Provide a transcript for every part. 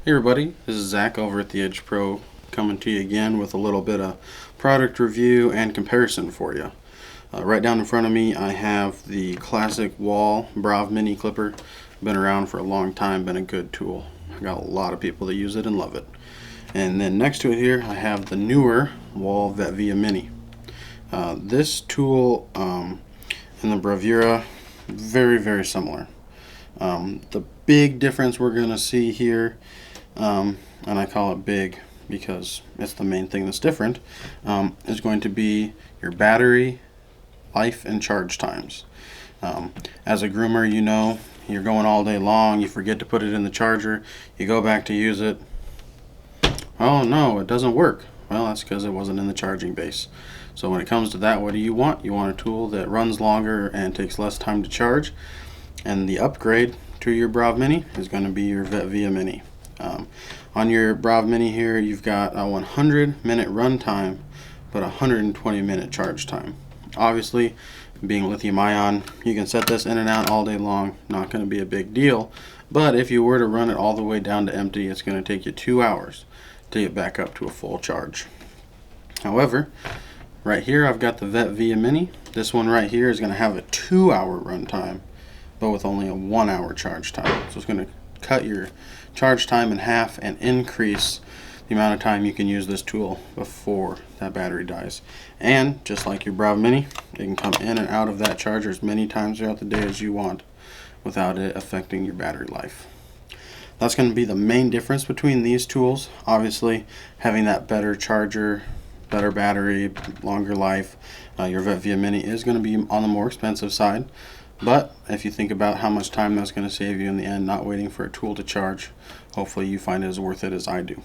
Hey everybody, this is Zach over at the Edge Pro, coming to you again with a little bit of product review and comparison for you. Right down in front of me I have the classic WAHL Brav Mini clipper. Been around for a long time, been a good tool. I got a lot of people that use it and love it. And then next to it here I have the newer WAHL Vetiva Mini. This tool and the Bravura, very similar. The big difference we're going to see here, and I call it big because it's the main thing that's different, is going to be your battery life and charge times. As a groomer, you know, you're going all day long, you forget to put it in the charger, you go back to use it, oh no, it doesn't work. Well, that's because it wasn't in the charging base. So when it comes to that, what do you want? You want a tool that runs longer and takes less time to charge. And the upgrade to your Brav Mini is going to be your Vetiva Mini. On your Brav Mini here, you've got a 100-minute run time, but 120-minute charge time. Obviously, being lithium ion, you can set this in and out all day long, not going to be a big deal. But if you were to run it all the way down to empty, it's going to take you 2 hours to get back up to a full charge. However, right here I've got the Vetiva Mini. This one right here is going to have a 2-hour run time, but with only a 1-hour charge time. So it's going to cut your charge time in half and increase the amount of time you can use this tool before that battery dies. And just like your Brav Mini, it can come in and out of that charger as many times throughout the day as you want without it affecting your battery life. That's going to be the main difference between these tools. Obviously, having that better charger, better battery, longer life, your Vetiva Mini is going to be on the more expensive side. But if you think about how much time that's going to save you in the end, not waiting for a tool to charge, hopefully you find it as worth it as I do.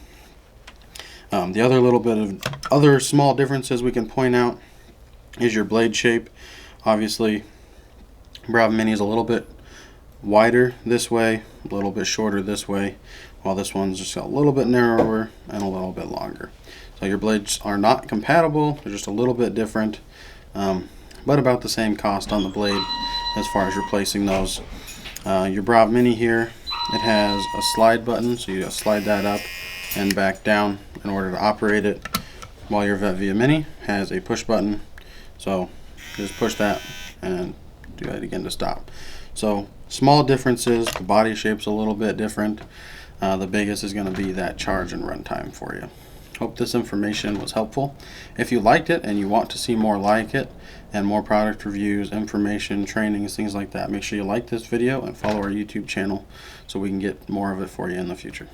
The other little bit of other small differences we can point out is your blade shape. Obviously, Brav Mini is a little bit wider this way, a little bit shorter this way, while this one's just a little bit narrower and a little bit longer. So your blades are not compatible, they're just a little bit different, but about the same cost on the blade as far as replacing those. Your Brav Mini here, it has a slide button, so you just slide that up and back down in order to operate it, while your Vetiva Mini has a push button, so just push that and do that again to stop. So small differences, the body shape's a little bit different. The biggest is going to be that charge and run time for you. Hope this information was helpful. If you liked it and you want to see more like it and more product reviews, information, trainings, things like that, make sure you like this video and follow our YouTube channel so we can get more of it for you in the future.